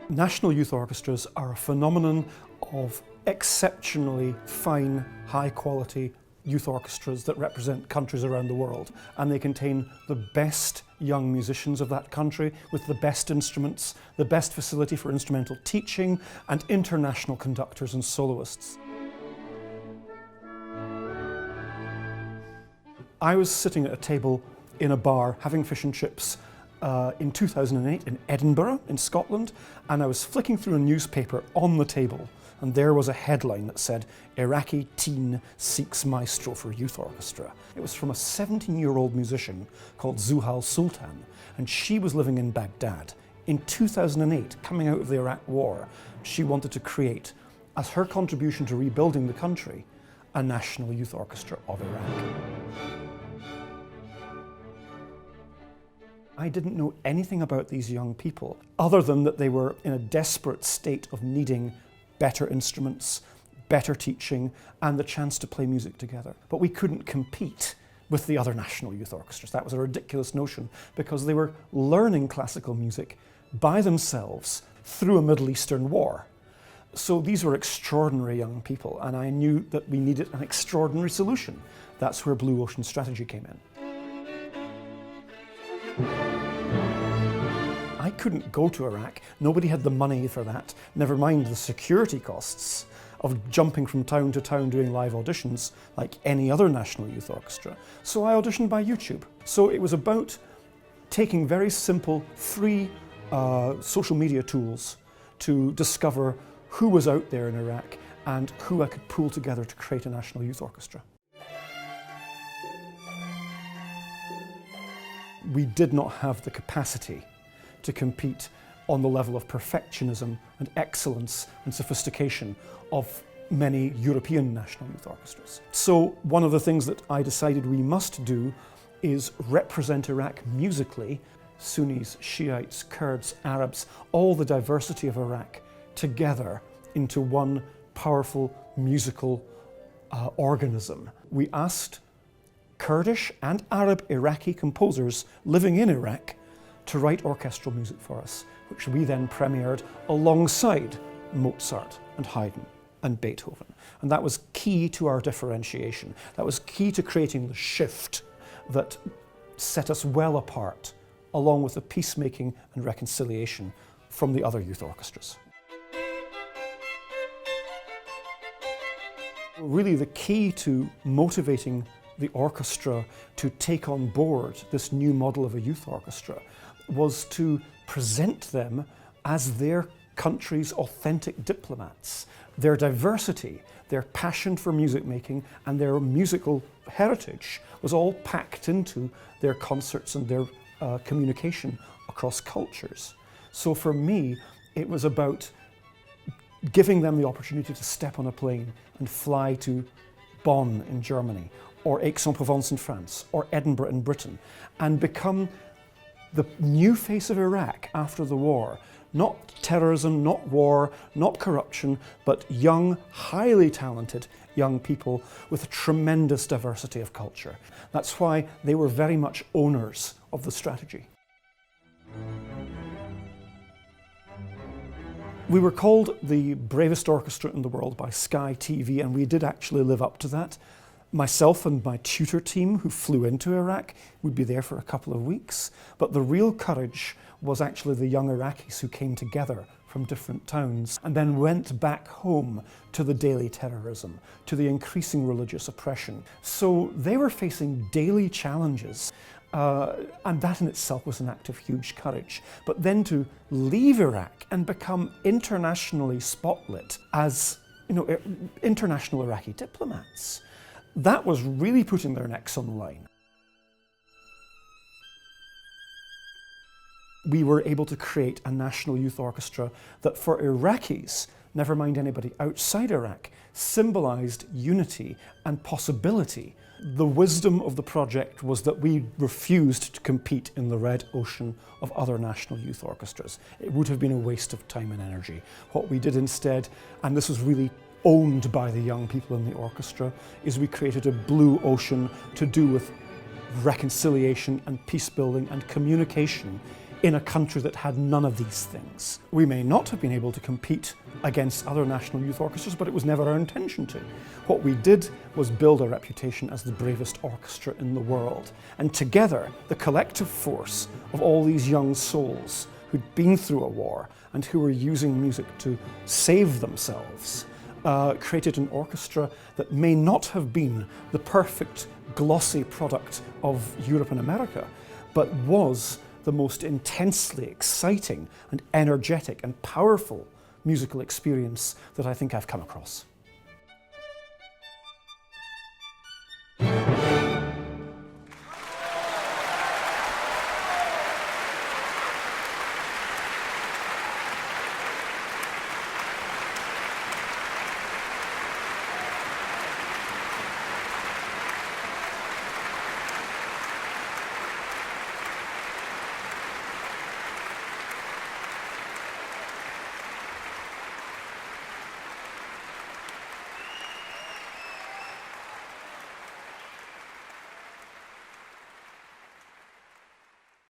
National youth orchestras are a phenomenon of exceptionally fine, high-quality youth orchestras that represent countries around the world, and they contain the best young musicians of that country with the best instruments, the best facility for instrumental teaching, and international conductors and soloists. I was sitting at a table in a bar having fish and chips in 2008 in Edinburgh in Scotland, and I was flicking through a newspaper on the table, and there was a headline that said, "Iraqi teen seeks maestro for youth orchestra." It was from a 17-year-old musician called Zuhal Sultan, and she was living in Baghdad. In 2008, coming out of the Iraq war, she wanted to create, as her contribution to rebuilding the country, a national youth orchestra of Iraq. I didn't know anything about these young people, other than that they were in a desperate state of needing better instruments, better teaching, and the chance to play music together. But we couldn't compete with the other national youth orchestras. That was a ridiculous notion, because they were learning classical music by themselves through a Middle Eastern war. So these were extraordinary young people, and I knew that we needed an extraordinary solution. That's where Blue Ocean Strategy came in. I couldn't go to Iraq. Nobody had the money for that, never mind the security costs of jumping from town to town doing live auditions like any other national youth orchestra. So I auditioned by YouTube. So it was about taking very simple, free social media tools to discover who was out there in Iraq and who I could pull together to create a national youth orchestra. We did not have the capacity to compete on the level of perfectionism and excellence and sophistication of many European national youth orchestras. So one of the things that I decided we must do is represent Iraq musically, Sunnis, Shiites, Kurds, Arabs, all the diversity of Iraq together into one powerful musical organism. We asked Kurdish and Arab Iraqi composers living in Iraq to write orchestral music for us, which we then premiered alongside Mozart and Haydn and Beethoven. And that was key to our differentiation. That was key to creating the shift that set us well apart, along with the peacemaking and reconciliation from the other youth orchestras. Really, the key to motivating the orchestra to take on board this new model of a youth orchestra was to present them as their country's authentic diplomats. Their diversity, their passion for music making, and their musical heritage was all packed into their concerts and their communication across cultures. So for me, it was about giving them the opportunity to step on a plane and fly to Bonn in Germany, or Aix-en-Provence in France, or Edinburgh in Britain, and become the new face of Iraq after the war. Not terrorism, not war, not corruption, but young, highly talented young people with a tremendous diversity of culture. That's why they were very much owners of the strategy. We were called the bravest orchestra in the world by Sky TV, and we did actually live up to that. Myself and my tutor team who flew into Iraq would be there for a couple of weeks, but the real courage was actually the young Iraqis who came together from different towns and then went back home to the daily terrorism, to the increasing religious oppression. So they were facing daily challenges, and that in itself was an act of huge courage. But then to leave Iraq and become internationally spotlit as, international Iraqi diplomats, that was really putting their necks on the line. We were able to create a national youth orchestra that for Iraqis, never mind anybody outside Iraq, symbolized unity and possibility. The wisdom of the project was that we refused to compete in the red ocean of other national youth orchestras. It would have been a waste of time and energy. What we did instead, and this was really owned by the young people in the orchestra, is we created a blue ocean to do with reconciliation and peace building and communication in a country that had none of these things. We may not have been able to compete against other national youth orchestras, but it was never our intention to. What we did was build a reputation as the bravest orchestra in the world. And together, the collective force of all these young souls who'd been through a war and who were using music to save themselves, created an orchestra that may not have been the perfect, glossy product of Europe and America, but was the most intensely exciting and energetic and powerful musical experience that I think I've come across.